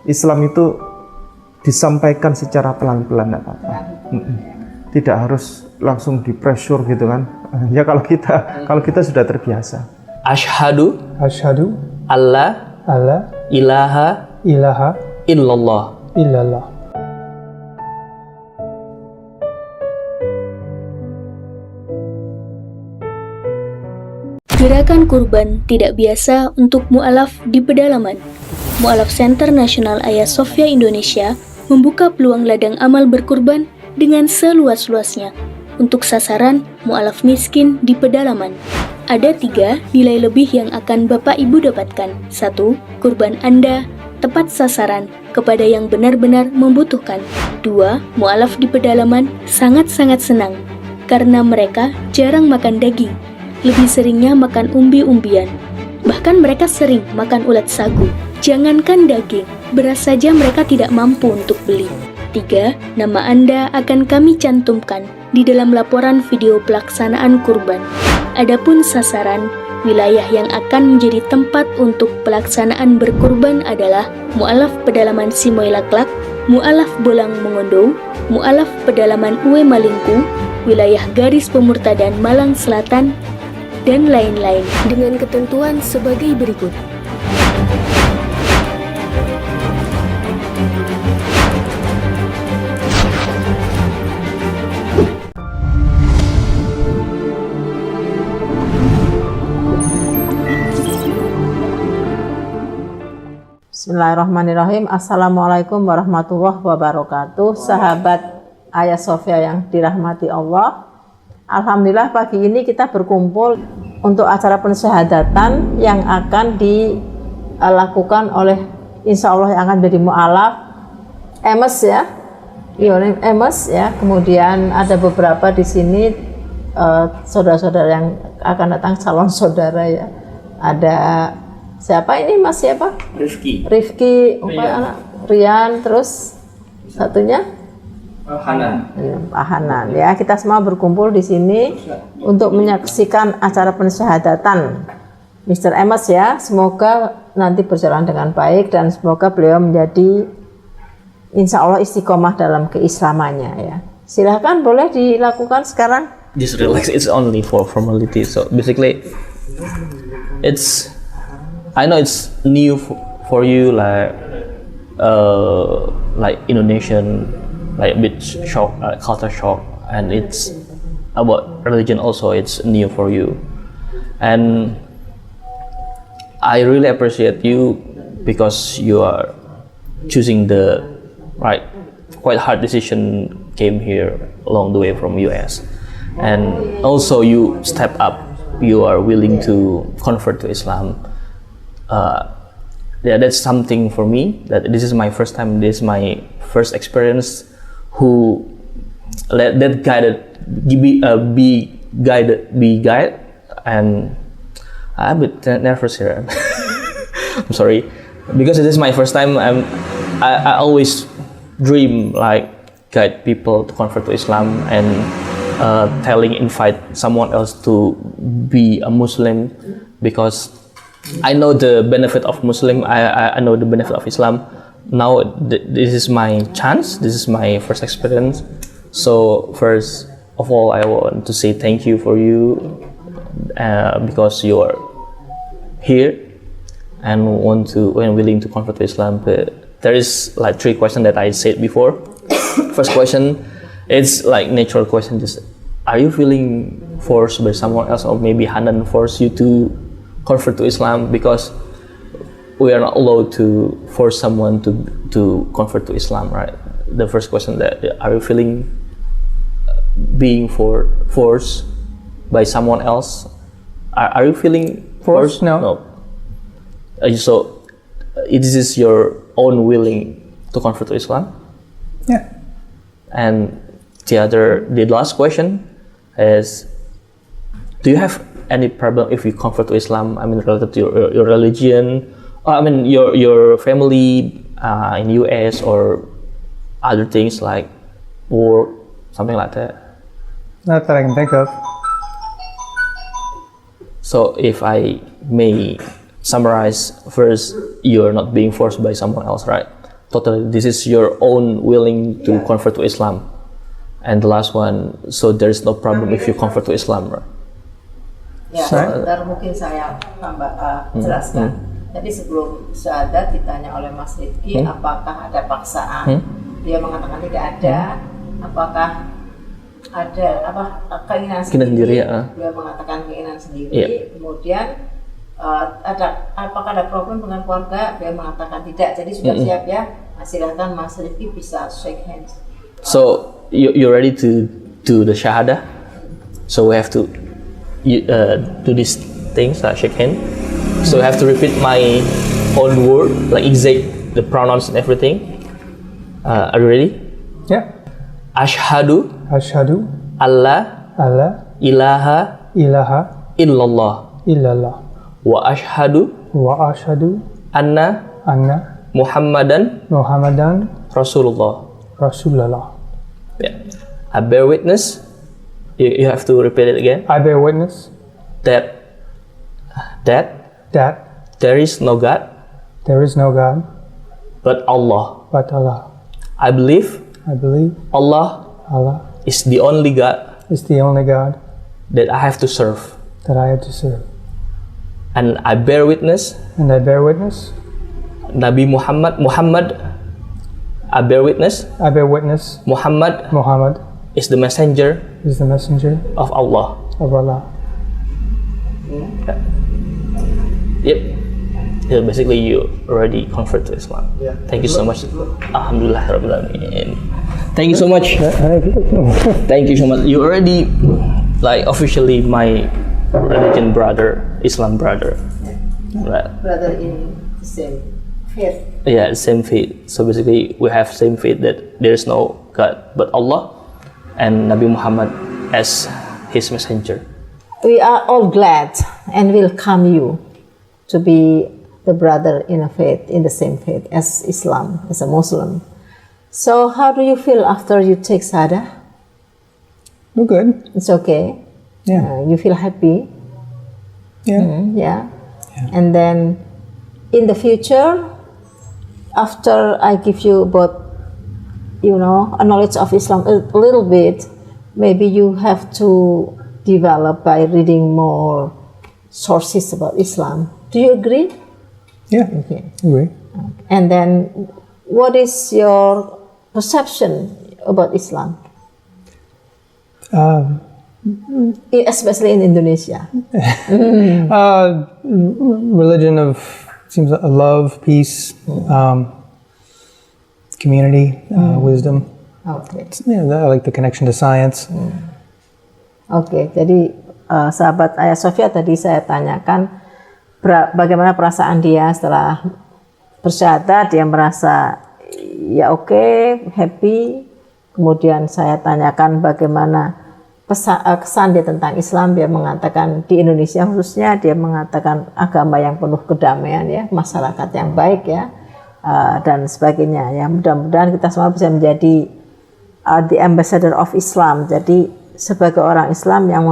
Islam itu disampaikan secara pelan-pelan, tidak apa-apa. Tidak harus langsung di pressure gitu kan. Ya kalau kita sudah terbiasa. Asyhadu alla ilaha illallah. Gerakan kurban tidak biasa untuk mu'alaf di pedalaman. Mu'alaf Center Nasional Hagia Sophia Indonesia membuka peluang ladang amal berkurban dengan seluas-luasnya untuk sasaran mu'alaf miskin di pedalaman. Ada 3 nilai lebih yang akan Bapak Ibu dapatkan. 1. Kurban Anda tepat sasaran kepada yang benar-benar membutuhkan. 2. Mu'alaf di pedalaman sangat-sangat senang karena mereka jarang makan daging. Lebih seringnya makan umbi-umbian. Bahkan mereka sering makan ulat sagu. Jangankan daging, beras saja mereka tidak mampu untuk beli. 3. Nama Anda akan kami cantumkan di dalam laporan video pelaksanaan kurban. Adapun sasaran, wilayah yang akan menjadi tempat untuk pelaksanaan berkurban adalah Mu'alaf Pedalaman Simoylaklak, Mu'alaf Bolang Mongondo, Mu'alaf Pedalaman Uwe Malingku, wilayah garis pemurtadan Malang Selatan, dan lain-lain dengan ketentuan sebagai berikut. Bismillahirrahmanirrahim. Assalamualaikum warahmatullahi wabarakatuh. Sahabat Hagia Sophia yang dirahmati Allah, alhamdulillah pagi ini kita berkumpul untuk acara pensyahadatan yang akan dilakukan oleh insya Allah yang akan menjadi mu'alaf EMES ya, EMES ya. Kemudian ada beberapa di sini saudara-saudara yang akan datang, calon saudara ya. Ada siapa ini, Mas siapa? Rifki, Rian, terus satunya Pak Hanan ya. Kita semua berkumpul di sini untuk menyaksikan acara pensyahadatan Mr. Emes ya. Semoga nanti berjalan dengan baik dan semoga beliau menjadi insya Allah istiqomah dalam keislamannya ya. Silahkan boleh dilakukan sekarang. Just relax, it's only for formality. So basically I know it's new for you, like Indonesian, like a bit shock, culture shock, and it's about religion also. It's new for you, and I really appreciate you because you are choosing the right, quite hard decision. Came here along the way from US, and also you step up. You are willing to convert to Islam. Yeah, that's something for me. That this is my first time. This is my first experience. Who let that guided be guided, and I'm a bit nervous here. I'm sorry, because this is my first time. I always dream like guide people to convert to Islam and invite someone else to be a Muslim, because I know the benefit of Muslim. I know the benefit of Islam. Now this is my chance. This is my first experience. So first of all, I want to say thank you for you because you are here and willing to convert to Islam. But there is like 3 questions that I said before. First question, it's like natural question. Just, are you feeling forced by someone else, or maybe Hanan forced you to convert to Islam? Because we are not allowed to force someone to convert to Islam, right? The first question, that are you feeling being forced by someone else? Are you feeling forced? No. So this is your own willing to convert to Islam? Yeah. And the last question is, do you have any problem if you convert to Islam? I mean, related to your religion. I mean, your family in US or other things like war, something like that. Not that I can think of. So if I may summarize, first, you're not being forced by someone else, right? totally. This is your own willing to convert to Islam. And the last one, so there is no problem if you convert to Islam, right? Ya, sebentar mungkin saya tambah jelaskan. Jadi sebelum syahadat ditanya oleh Mas Rizky, apakah ada paksaan? Dia mengatakan tidak ada. Apakah ada keinginan sendiri? Dia mengatakan keinginan sendiri. Kemudian apakah ada problem dengan keluarga? Dia mengatakan tidak. Jadi sudah siap ya. Silahkan Mas Rizky bisa shake hands. So you're ready to do the shahada. So we have to do these things, shake hand. So I have to repeat my own word, like exact the pronouns and everything. Are you ready? Yeah. Ashhadu Ashhadu alla alla ilaha ilaha illallah illallah wa ashhadu wa ashhadu anna anna Muhammadan Muhammadan Rasulullah. Rasulullah. Yeah. I bear witness. You have to repeat it again. I bear witness That that there is no God there is no God but Allah. but Allah. I believe I believe Allah Allah is the only God is the only God that I have to serve. that I have to serve. And I bear witness And I bear witness Nabi Muhammad I bear witness Muhammad Muhammad is the messenger is the messenger of Allah. of Allah. Yep. Yeah, basically you already convert to Islam. Thank you so much. Alhamdulillah Rabbil Alamin. Thank you so much. Thank you so much. You already like officially my religion brother, Islam brother. Right. Brother in the same faith. Yeah, same faith. So basically we have same faith that there is no God but Allah and Nabi Muhammad as his messenger. We are all glad and welcome you to be the brother in a faith, in the same faith as Islam, as a Muslim. So how do you feel after you take Sada? We're good. It's okay. Yeah. You feel happy. Yeah. Yeah. And then in the future, after I give you about, a knowledge of Islam a little bit, maybe you have to develop by reading more sources about Islam. Do you agree? Yeah. Okay. Agree. And then what is your perception about Islam? Especially in Indonesia. Religion of seems like love, peace, community, wisdom. Okay. I like the connection to science. Oke, jadi sahabat Ayah Sofia tadi saya tanyakan bagaimana perasaan dia setelah bersyahadat. Dia merasa ya oke, happy. Kemudian saya tanyakan bagaimana kesan dia tentang Islam. Dia mengatakan di Indonesia khususnya dia mengatakan agama yang penuh kedamaian ya, masyarakat yang baik ya, dan sebagainya ya. Mudah-mudahan kita semua bisa menjadi the ambassador of Islam. Jadi sebagai orang Islam yang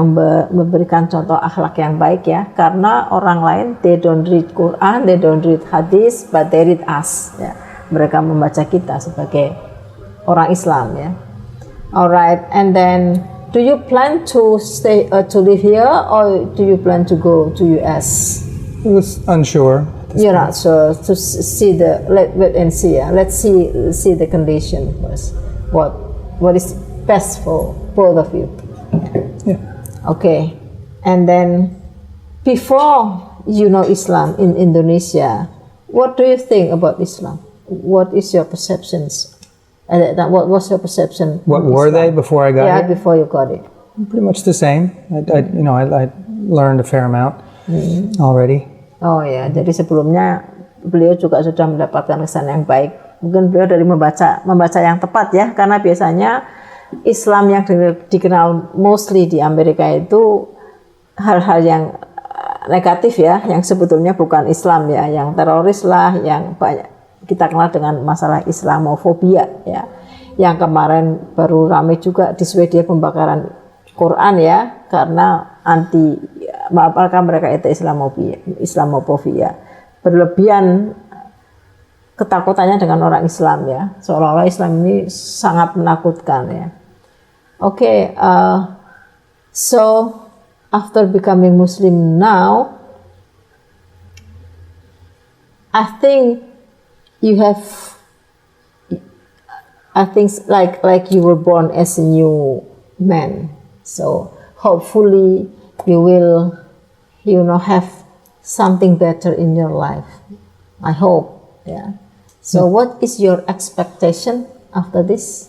memberikan contoh akhlak yang baik ya, karena orang lain they don't read Quran, they don't read hadis, but they read us ya. Mereka membaca kita sebagai orang Islam ya. Alright, and then do you plan to stay to live here or do you plan to go to US? It was unsure. You're not sure to see wait and see. Yeah? Let's see the condition first. What is best for both of you? Yeah. Okay, and then before you know Islam in Indonesia, what do you think about Islam? What is your perceptions? What was your perception? What of were Islam? they before I got Yeah, here? before you got it. Pretty much the same. I learned a fair amount already. Oh ya, jadi sebelumnya beliau juga sudah mendapatkan kesan yang baik. Mungkin beliau dari membaca yang tepat ya, karena biasanya Islam yang dikenal mostly di Amerika itu hal-hal yang negatif ya, yang sebetulnya bukan Islam ya, yang teroris lah, yang banyak kita kenal dengan masalah Islamofobia ya. Yang kemarin baru ramai juga di Swedia pembakaran Quran ya, karena apakah mereka itu Islamofobia berlebihan ketakutannya dengan orang Islam ya, seolah-olah Islam ini sangat menakutkan ya. Okay, so after becoming Muslim now, I think like you were born as a new man. So hopefully you will, have something better in your life. I hope. Yeah. So what is your expectation after this?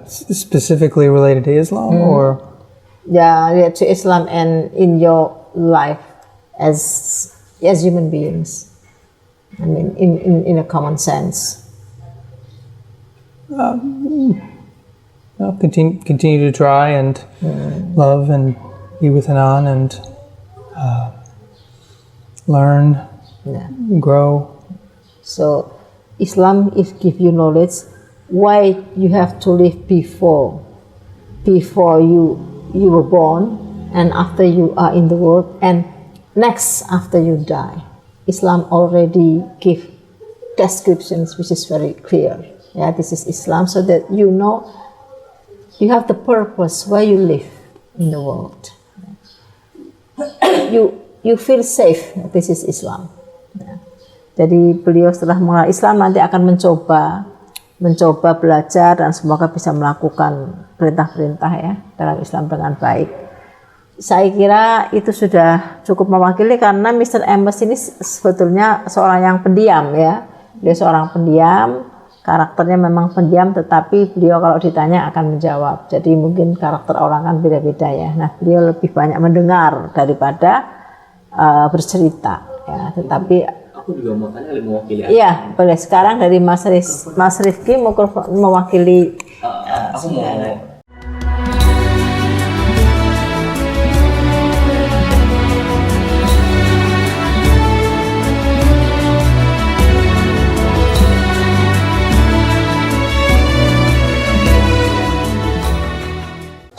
Specifically related to Islam, or Yeah, to Islam and in your life as human beings. I mean, in a common sense. continue to try and love and be with Anan and learn, Yeah. grow. So Islam is give you knowledge why you have to live before you were born and after you are in the world and next after you die. Islam already give descriptions which is very clear. Yeah, this is Islam, so that you know you have the purpose why you live in the world. You feel safe. This is Islam. Ya. Jadi beliau setelah mengenal Islam nanti akan mencoba belajar dan semoga bisa melakukan perintah-perintah ya dalam Islam dengan baik. Saya kira itu sudah cukup mewakili karena Mr. Amos ini sebetulnya seorang yang pendiam ya. Dia seorang pendiam, karakternya memang pendiam tetapi beliau kalau ditanya akan menjawab. Jadi mungkin karakter orang kan beda-beda ya. Nah, beliau lebih banyak mendengar daripada bercerita ya. Tetapi aku juga mau tanya mewakili. Iya, boleh. Sekarang dari Mas Rifki mewakili. Aku mau.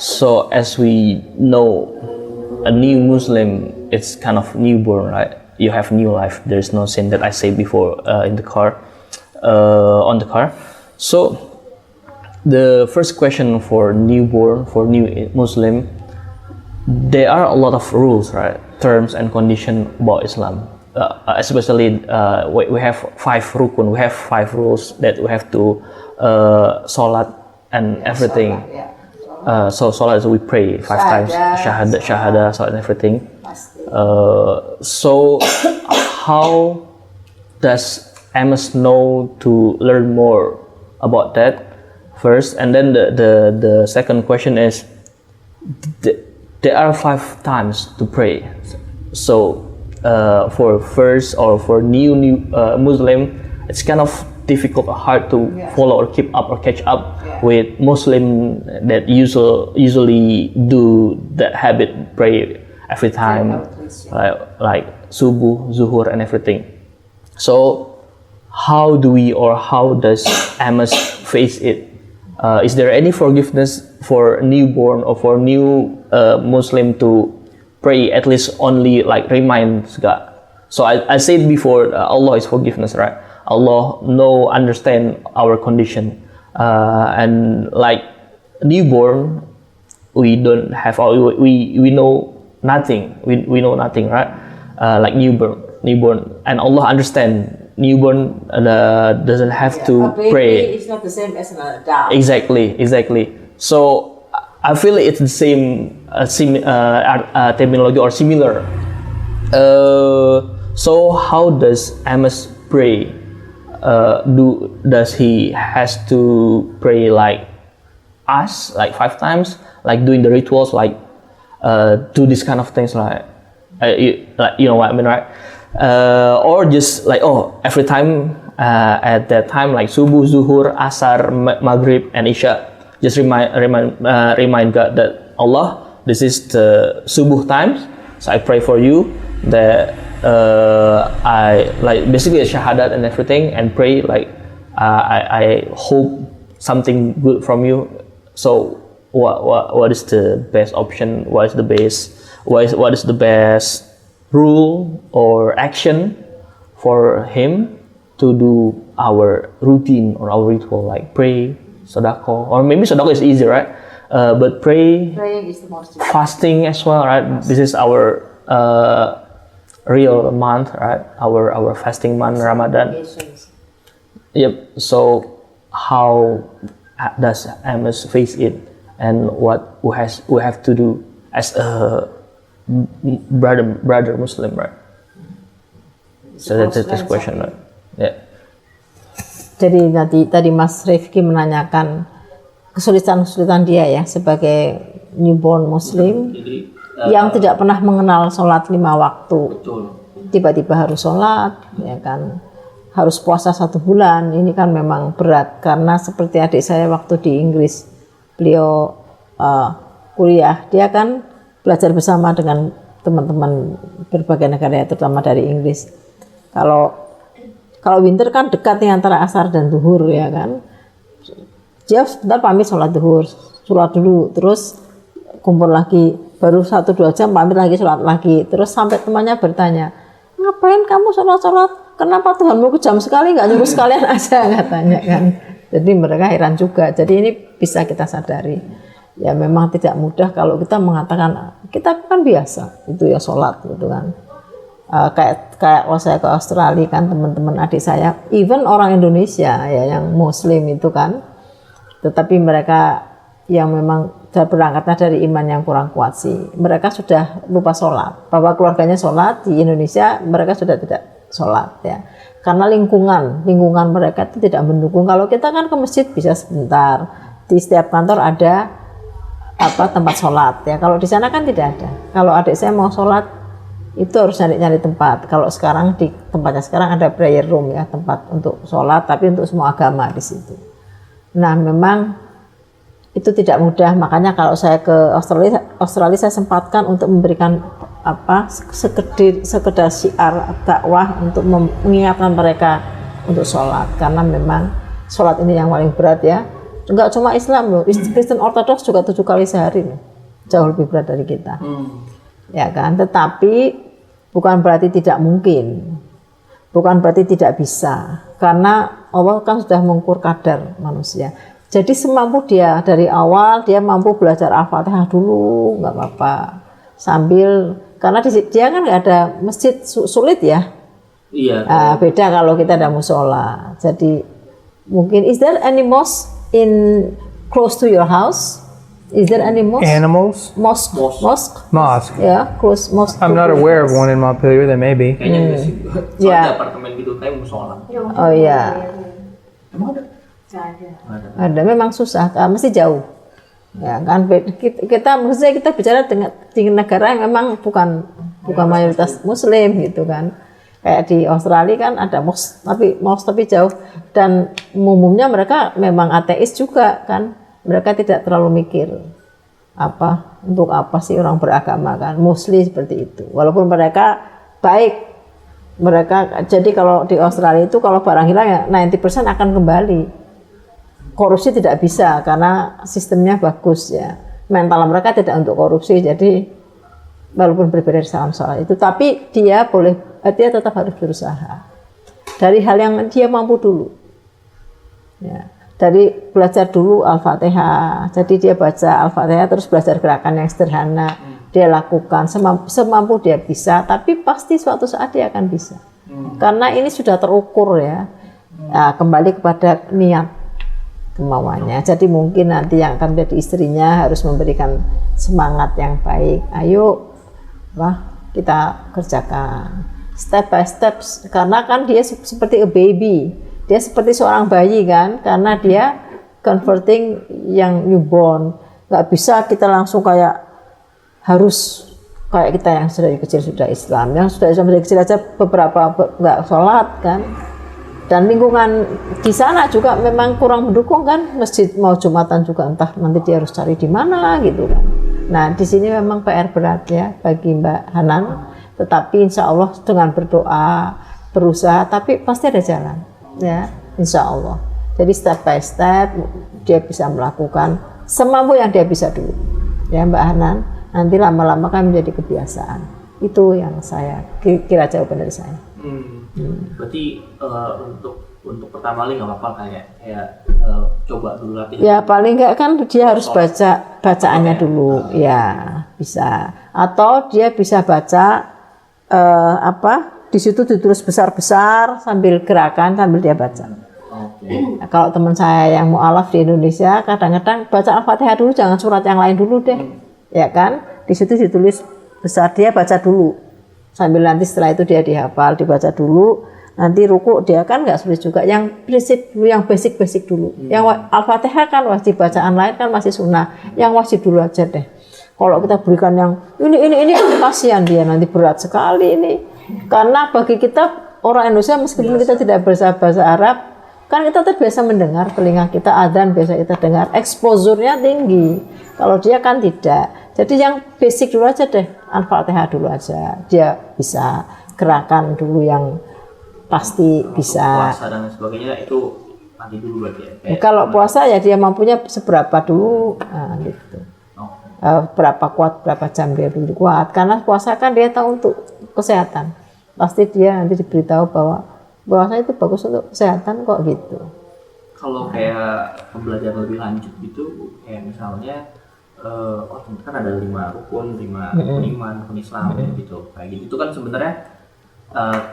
So as we know, a new Muslim, it's kind of newborn, right? You have new life. There is no sin that I said before in the car, on the car. So the first question for newborn, for new Muslim, there are a lot of rules, right? Terms and condition about Islam. Especially we have 5 rukun. We have 5 rules that we have to salat and everything. So salat, we pray 5 times, shahada, salat and everything. So how does Amos know to learn more about that first? And then the second question is, there are 5 times to pray. So for first or for new Muslim, it's kind of difficult or hard to follow or keep up or catch up with Muslim that usually do that habit, pray every time, like subuh, zuhur and everything. So how does Amos face it? Is there any forgiveness for newborn or for new Muslim to pray at least only like reminds God? So I said before, Allah is forgiveness, right? Allah understand our condition, and like newborn, we don't have we know nothing. We know nothing, right? Like newborn, and Allah understand newborn doesn't have to pray. It's not the same as an adult. Exactly. So I feel it's the same terminology or similar. So how does Amos pray? Does he has to pray like us, like 5 times, like doing the rituals, like do this kind of things, like you know what I mean, right? Or just like every time at that time, like subuh, zuhur, asar, maghrib, and isha, just remind God that Allah, this is the subuh times, so I pray for you that I like basically a shahadat and everything, and pray like I hope something good from you. So what is the best option? What is the best rule or action for him to do our routine or our ritual, like pray, sedekah, or maybe sedekah is easy, right? But praying is the most fasting as well, right? This is our real month, right? Our fasting month, Ramadan. Yep. So how does Amos face it, and what we have to do as a brother Muslim, right? So that's this question, right? Yeah. Jadi tadi Mas Rifki menanyakan kesulitan-kesulitan dia ya sebagai newborn Muslim yang tidak pernah mengenal sholat 5 waktu. Tiba-tiba harus sholat, ya kan? Harus puasa 1 bulan. Ini kan memang berat karena seperti adik saya waktu di Inggris, beliau kuliah, dia kan belajar bersama dengan teman-teman berbagai negara, terutama dari Inggris. Kalau winter kan dekat nih antara asar dan duhur, ya kan. Dia sebentar pamit sholat duhur, sholat dulu, terus kumpul lagi, baru 1-2 jam pamit lagi, sholat lagi, terus sampai temannya bertanya, ngapain kamu sholat-sholat? Kenapa Tuhanmu kejam sekali, nggak nyuruh sekalian aja, katanya kan. Jadi mereka heran juga. Jadi ini bisa kita sadari. Ya memang tidak mudah kalau kita mengatakan kita kan biasa itu ya sholat gitu kan. Kayak kalau saya ke Australia kan teman-teman adik saya, even orang Indonesia ya yang Muslim itu kan, tetapi mereka yang memang berangkatnya dari iman yang kurang kuat sih, mereka sudah lupa sholat. Bahwa keluarganya sholat di Indonesia, mereka sudah tidak sholat ya, karena lingkungan mereka itu tidak mendukung. Kalau kita kan ke masjid bisa sebentar, di setiap kantor ada tempat sholat ya. Kalau di sana kan tidak ada. Kalau adik saya mau sholat itu harus nyari tempat. Kalau sekarang di tempatnya sekarang ada prayer room ya, tempat untuk sholat tapi untuk semua agama di situ. Nah memang itu tidak mudah, makanya kalau saya ke Australia saya sempatkan untuk memberikan sekedar syiar dakwah untuk mengingatkan mereka untuk sholat, karena memang sholat ini yang paling berat ya. Enggak cuma Islam loh, Kristen Ortodoks juga 7 kali sehari loh. Jauh lebih berat dari kita. Ya kan, tetapi bukan berarti tidak mungkin. Bukan berarti tidak bisa, karena Allah kan sudah mengukur kadar manusia. Jadi semampu dia, dari awal dia mampu belajar Al-Fatihah dulu, nggak apa-apa. Sambil, karena dia kan nggak ada masjid, sulit ya. Iya. Beda kalau kita ada musola. Jadi mungkin, is there any mosque in close to your house? Is there any mosque? Animals? Mosque. Mosque. Yeah, close mosque. I'm not aware of one in Montpelier. There may be. Ya. Apartemen gitu kayak musola. Oh iya. Ada, memang susah, mesti jauh. Ya kan, maksudnya kita bicara dengan negara yang memang bukan mayoritas Muslim gitu kan. Kayak di Australia kan ada mosque tapi jauh, dan umumnya mereka memang ateis juga kan. Mereka tidak terlalu mikir untuk apa sih orang beragama kan, mostly seperti itu. Walaupun mereka baik, jadi kalau di Australia itu kalau barang hilang ya 90% akan kembali. Korupsi tidak bisa karena sistemnya bagus ya. Mental mereka tidak untuk korupsi, jadi walaupun berbeda dalam soal itu, tapi dia tetap harus berusaha dari hal yang dia mampu dulu. Ya. Dari belajar dulu Al-Fatihah, jadi dia baca Al-Fatihah terus belajar gerakan yang sederhana, dia lakukan semampu dia bisa, tapi pasti suatu saat dia akan bisa. Karena ini sudah terukur ya. Nah, kembali kepada niat, kemauannya. Jadi mungkin nanti yang akan menjadi istrinya harus memberikan semangat yang baik. Ayo, kita kerjakan step by step, karena kan dia seperti a baby. Dia seperti seorang bayi kan, karena dia converting yang newborn. Nggak bisa kita langsung harus kayak kita yang sudah kecil sudah Islam. Yang sudah Islam dari kecil aja beberapa nggak sholat kan. Dan lingkungan di sana juga memang kurang mendukung kan, masjid mau Jumatan juga entah nanti dia harus cari di mana gitu kan. Nah di sini memang PR berat ya bagi Mbak Hanan, tetapi insya Allah dengan berdoa, berusaha, tapi pasti ada jalan ya, insya Allah. Jadi step by step dia bisa melakukan semampu yang dia bisa dulu ya Mbak Hanan, nanti lama-lama kan menjadi kebiasaan. Itu yang saya kira jawaban dari saya. Berarti untuk pertama kali nggak apa-apa kayak coba dulu latihan. Ya paling enggak kan dia harus baca bacaannya dulu, ya bisa. Atau dia bisa baca di situ ditulis besar-besar sambil gerakan sambil dia baca. Nah, kalau teman saya yang mu'alaf di Indonesia kadang-kadang baca Al-Fatihah dulu, jangan surat yang lain dulu deh, ya kan? Di situ ditulis besar, dia baca dulu sambil nanti setelah itu dia dihafal, dibaca dulu. Nanti ruku dia kan nggak sulit juga, yang prinsip dulu, yang basic dulu. Yang Al-Fatihah kan wajib, bacaan lain kan masih sunnah, yang wajib dulu aja deh. Kalau kita berikan yang ini kasihan dia, nanti berat sekali ini. Karena bagi kita orang Indonesia meskipun kita tidak bisa bahasa Arab, kan kita terbiasa mendengar, telinga kita adzan biasa kita dengar, exposure-nya tinggi. Kalau dia kan tidak. Jadi yang basic dulu aja deh, Al-Fatihah dulu aja. Dia bisa gerakan dulu yang pasti bisa. Puasa dan sebagainya itu nanti dulu berarti ya. Kalau puasa ya dia mampunya seberapa dulu, nah, gitu. Berapa kuat, berapa jam dia dulu kuat. Karena puasa kan dia tahu untuk kesehatan. Pasti dia nanti diberitahu bahwa puasa itu bagus untuk kesehatan kok gitu. Kalau kayak pembelajaran lebih lanjut gitu, kayak misalnya kan ada 5 rukun, 5 rukun iman, rukun Islam gitu. Kayak gitu itu kan sebenarnya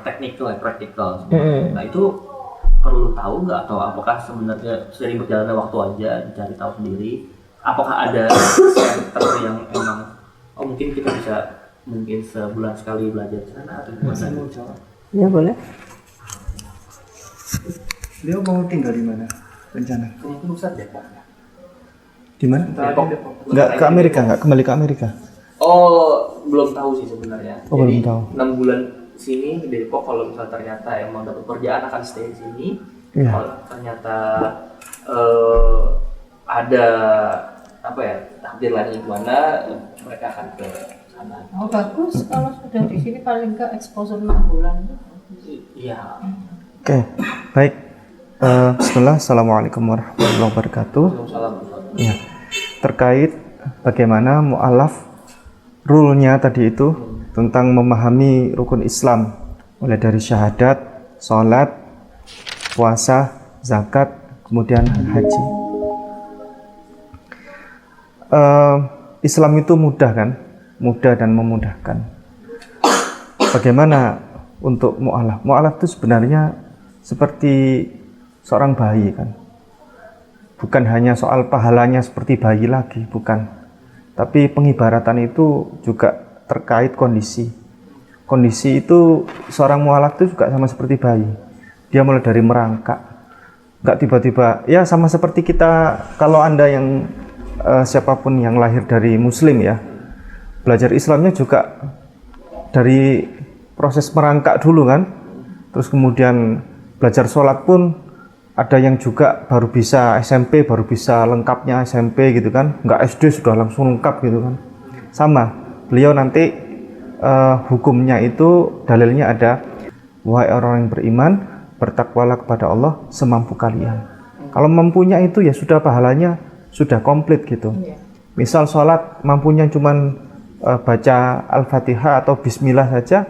technical, praktikal. Nah itu perlu tahu nggak, atau apakah sebenarnya sering berjalannya waktu aja dicari tahu sendiri? Apakah ada center yang emang mungkin kita bisa mungkin sebulan sekali belajar di sana atau gimana? Ya boleh. Beliau mau tinggal di mana rencana? Mungkin Ustaz Depok. Di mana? Depok. Nggak ke Amerika, nggak kembali ke Amerika? Oh, belum tahu sih sebenarnya. Oh, belum tahu. 6 bulan sini di Depok, kalau misalnya ternyata emang dapat pekerjaan akan stay di sini. Iya. Kalau ternyata ada takdir lain gimana, mereka akan ke sana. Oh bagus, kalau sudah di sini paling enggak exposure 6 bulan. Iya. Oke, baik. Bismillah, Assalamualaikum warahmatullahi wabarakatuh. Waalaikumsalam. Ya, terkait bagaimana mu'alaf rule-nya tadi itu tentang memahami rukun Islam, mulai dari syahadat, sholat, puasa, zakat, kemudian haji. Islam itu mudah kan? Mudah dan memudahkan. Bagaimana untuk mu'alaf? Mu'alaf itu sebenarnya seperti seorang bayi kan? Bukan hanya soal pahalanya seperti bayi lagi, bukan. Tapi pengibaratan itu juga terkait kondisi. Kondisi itu seorang mu'alaf itu juga sama seperti bayi. Dia mulai dari merangkak. Nggak tiba-tiba, ya sama seperti kita, kalau Anda yang siapapun yang lahir dari muslim ya, belajar Islamnya juga dari proses merangkak dulu kan, terus kemudian belajar sholat pun ada yang juga baru bisa SMP, baru bisa lengkapnya SMP gitu kan, nggak SD sudah langsung lengkap gitu kan. Sama, beliau nanti hukumnya itu dalilnya ada, wahai orang yang beriman, bertakwalah kepada Allah semampu kalian. Kalau mampunya itu ya sudah pahalanya sudah komplit gitu. Misal sholat mampunya cuman baca Al-Fatihah atau Bismillah saja,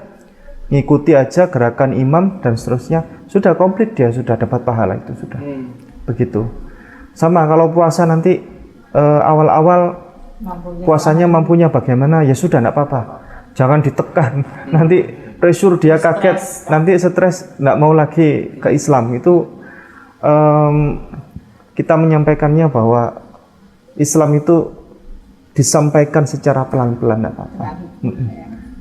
ngikuti aja gerakan imam dan seterusnya, sudah komplit, dia sudah dapat pahala itu sudah. Begitu. Sama kalau puasa nanti awal-awal puasanya mampunya bagaimana, ya sudah enggak apa-apa. Jangan ditekan. Nanti pressure dia kaget, nanti stres, enggak mau lagi ke Islam. Itu kita menyampaikannya bahwa Islam itu disampaikan secara pelan-pelan, enggak apa-apa.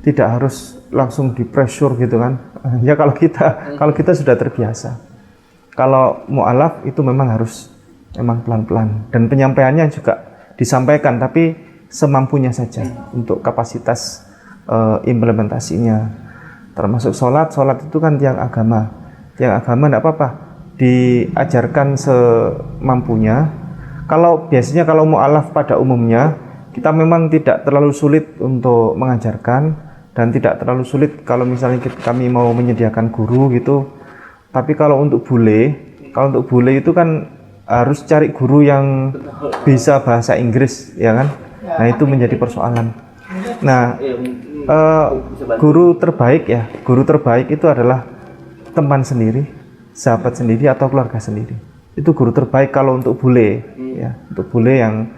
Tidak harus langsung di pressure gitu kan. Ya kalau kita sudah terbiasa. Kalau mu'alaf itu memang harus pelan-pelan, dan penyampaiannya juga disampaikan tapi semampunya saja untuk kapasitas implementasinya. Termasuk sholat itu kan tiang agama enggak apa-apa, diajarkan semampunya. Kalau biasanya kalau mu'alaf pada umumnya kita memang tidak terlalu sulit untuk mengajarkan, dan tidak terlalu sulit kalau misalnya kami mau menyediakan guru gitu. Tapi kalau untuk bule itu kan harus cari guru yang bisa bahasa Inggris ya kan. Nah itu menjadi persoalan. Nah guru terbaik itu adalah teman sendiri, sahabat sendiri, atau keluarga sendiri. Itu guru terbaik kalau untuk bule, ya, untuk bule yang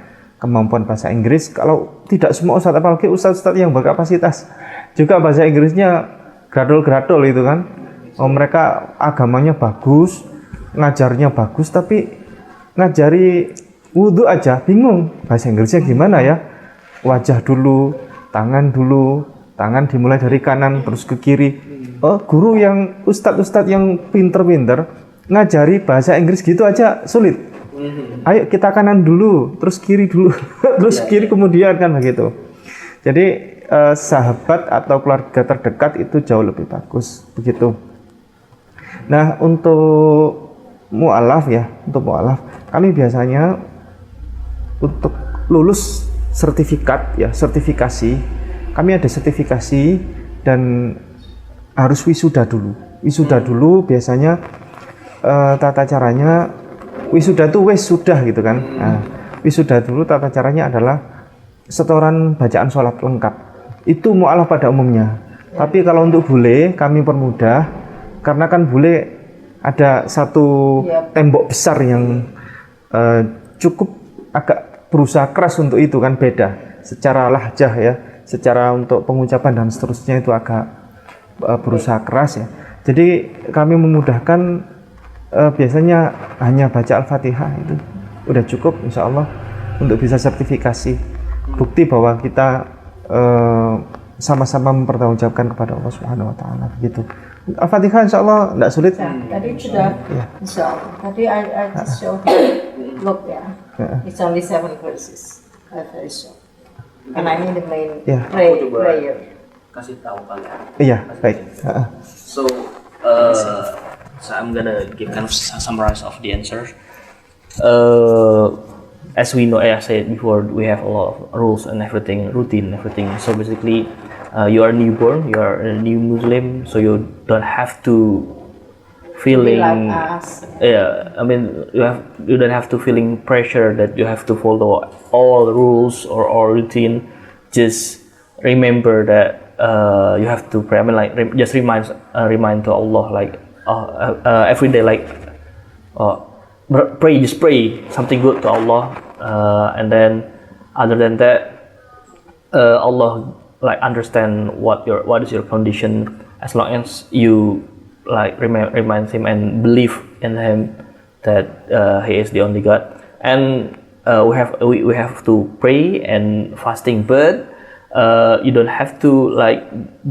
kemampuan bahasa Inggris. Kalau tidak semua ustadz, apalagi ustadz-ustadz yang berkapasitas, juga bahasa Inggrisnya gradol-gradol itu kan. Oh, mereka agamanya bagus, ngajarnya bagus, tapi ngajari wudhu aja bingung, bahasa Inggrisnya gimana ya. Wajah dulu, tangan dulu, tangan dimulai dari kanan terus ke kiri. Oh, guru yang ustadz-ustadz yang pinter-pinter ngajari bahasa Inggris gitu aja sulit. Ayo kita kanan dulu, terus kiri dulu, terus kiri kemudian, kan begitu. Jadi sahabat atau keluarga terdekat itu jauh lebih bagus, begitu. Nah, untuk mu'alaf ya, kami biasanya untuk lulus sertifikat ya, sertifikasi, kami ada sertifikasi dan harus wisuda dulu. Wisuda dulu biasanya tata caranya, wisuda itu wis sudah gitu kan. Nah, wisuda dulu tata caranya adalah setoran bacaan sholat lengkap. Itu mu'alaf pada umumnya. Tapi kalau untuk bule kami permudah, karena kan bule ada satu tembok besar yang cukup agak berusaha keras untuk itu kan, beda secara lahjah ya, secara untuk pengucapan dan seterusnya itu agak berusaha keras ya. Jadi kami memudahkan, biasanya hanya baca Al-Fatihah itu udah cukup insya Allah untuk bisa sertifikasi, bukti bahwa kita sama-sama mempertanggungjawabkan kepada Allah Subhanahu Wa Taala, begitu. Al-Fatihah insya Allah tidak sulit. Tadi sudah, insya Allah. Tadi I just showed you, look ya, it's only 7 verses. I'm very sure. And I need the main prayer. Kasih tahu kalian. Iya, baik. So I'm gonna give kind of summarize of the answer. As we know, as I said before, we have a lot of rules and everything, routine, everything. So basically, you are newborn, you are a new Muslim, so you don't have to feeling. Like us. Yeah, I mean, you don't have to feeling pressure that you have to follow all the rules or all routine. Just remember that you have to pray. I mean, like just remind to Allah, like every day, like pray, just pray something good to Allah, and then other than that, Allah like understand what is your condition, as long as you like remind Him and believe in Him that He is the only God. And we have to pray and fasting, but you don't have to like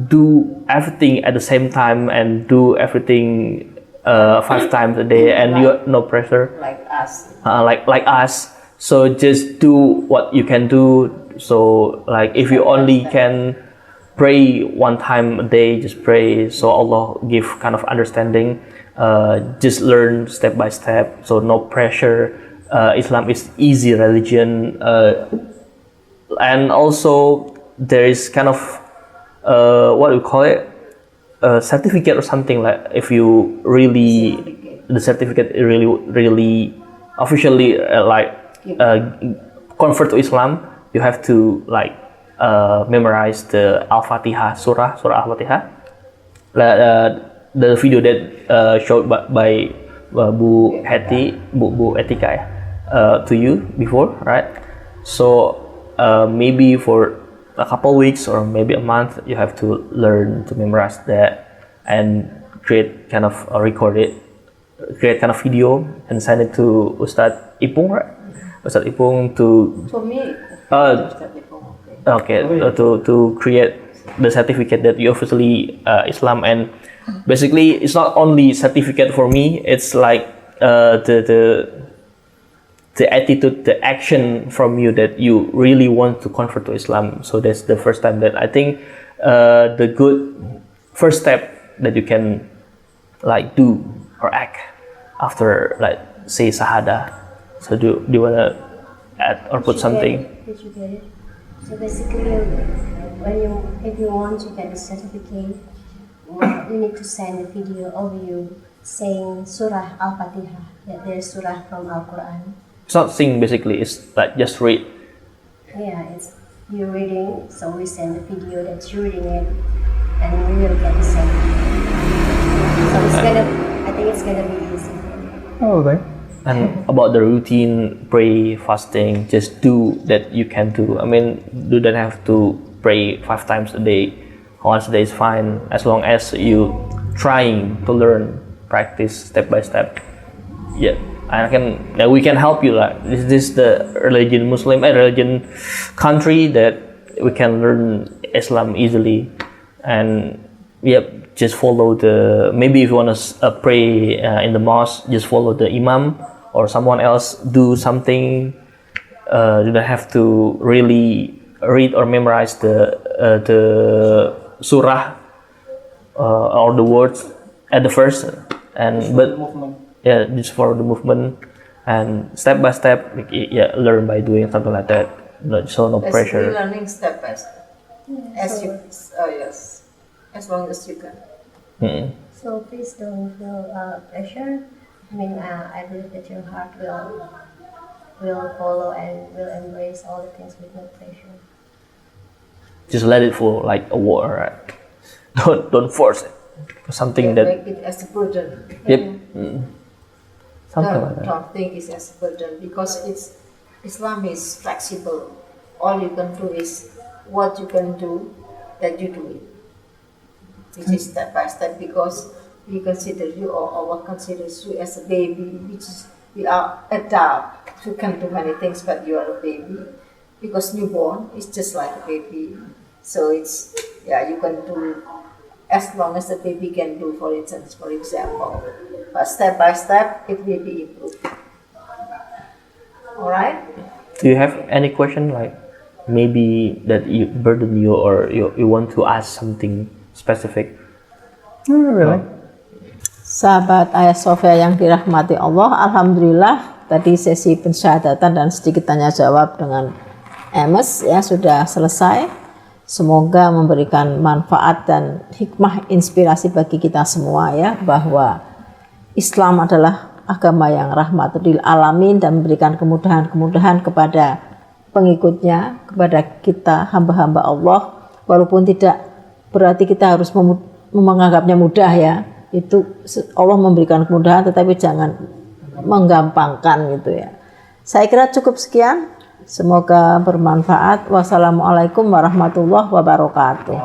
do everything at the same time and do everything 5 times a day, and you no pressure Like us. like us. So just do what you can do. So like if you only can pray 1 time a day, just pray. So Allah give kind of understanding. Just learn step by step. So no pressure. Islam is easy religion, and also there is kind of what do we call it? Certificate or something, like if you really the certificate really officially convert to Islam, you have to like memorize the Al-Fatihah, surah Al-Fatihah. The video that showed by Bu Etika to you before, right? So maybe for a couple weeks or maybe a month, you have to learn to memorize that and create kind of create kind of video and send it to Ustadz Ipung, right? Ustadz Ipung to me. Okay, to create the certificate that you officially Islam. And basically it's not only certificate for me, it's like the attitude, the action from you that you really want to convert to Islam. So that's the first time that I think the good first step that you can like do or act after like say Shahada. So do you wanna add or put something? Did you get it? So basically, if you want to get the certificate, you need to send a video of you saying Surah Al-Fatihah. That there's Surah from Al-Quran. It's not sing basically, it's like just read. Yeah, it's you reading. So we send the video that you're reading it, and we will get the certificate. So it's gonna, I think it's gonna be easy. Probably. And about the routine, pray, fasting, just do that you can do. I mean, you don't have to pray 5 times a day. Once a day is fine, as long as you trying to learn, practice step by step. Yeah, we can help you. Like this the religion religion country that we can learn Islam easily, and yep, just follow the, maybe if you want to pray in the mosque, just follow the imam or someone else do something. You don't have to really read or memorize the surah or the words at the first, but yeah, just follow the movement and step by step, yeah, learn by doing something like that. No pressure. Learning step by step. Yes, as long as you can. Mm. So please don't feel pressure. I mean, I believe that your heart will follow and will embrace all the things with no pressure. Just let it flow like a water. Right? Don't force it. Something that. Make it as a burden. Yep. Mm. Something like that. Don't think it's as a burden, because Islam is flexible. All you can do is what you can do, that you do it. This is step by step, because we consider you, or Allah considers you as a baby, which is, we are adult, who can do many things, but you are a baby, because newborn is just like a baby. So it's, yeah, you can do as long as the baby can do, for example. But step by step, it will be improved. All right? Do you have any question, like maybe that you burden you, or you want to ask something specific? Not really. Sahabat Ayah Sofia yang dirahmati Allah, alhamdulillah tadi sesi pensyahadatan dan sedikit tanya jawab dengan Emes ya sudah selesai. Semoga memberikan manfaat dan hikmah inspirasi bagi kita semua ya, bahwa Islam adalah agama yang rahmatul lil alamin dan memberikan kemudahan-kemudahan kepada pengikutnya, kepada kita hamba-hamba Allah, walaupun tidak berarti kita harus menganggapnya mudah ya. Itu Allah memberikan kemudahan, tetapi jangan menggampangkan gitu ya. Saya kira cukup sekian. Semoga bermanfaat. Wassalamualaikum warahmatullahi wabarakatuh.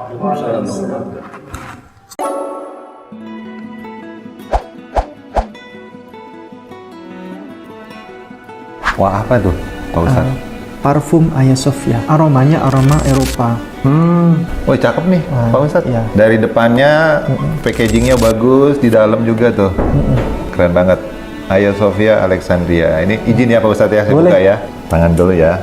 Wah, apa tuh, Pak Ustadz? Parfum Ayah Sofia, aromanya aroma Eropa. Wah, cakep nih, Pak Ustadz. Iya. Dari depannya, packagingnya bagus, di dalam juga tuh. Keren banget. Ayah Sofia Alexandria. Ini izin ya Pak Ustadz ya, saya Boleh. buka ya. Tangan dulu ya.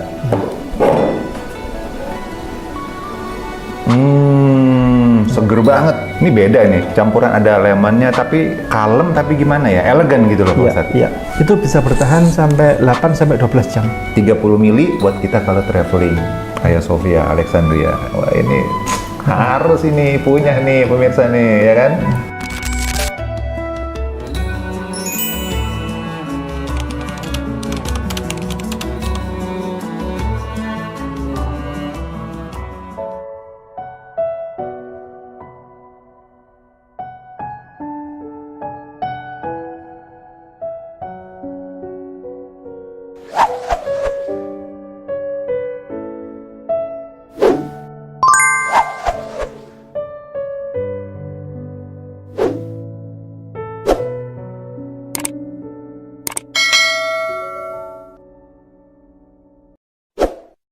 Seger banget. Ini beda nih, campuran ada lemonnya, tapi kalem, tapi gimana ya, elegan gitu loh Pak Ustadz. Iya, itu bisa bertahan sampai 8 sampai 12 jam. 30 mili buat kita kalau traveling. Ayah Sofia Alexandria. Wah, ini harus ini punya nih pemirsa nih, ya kan?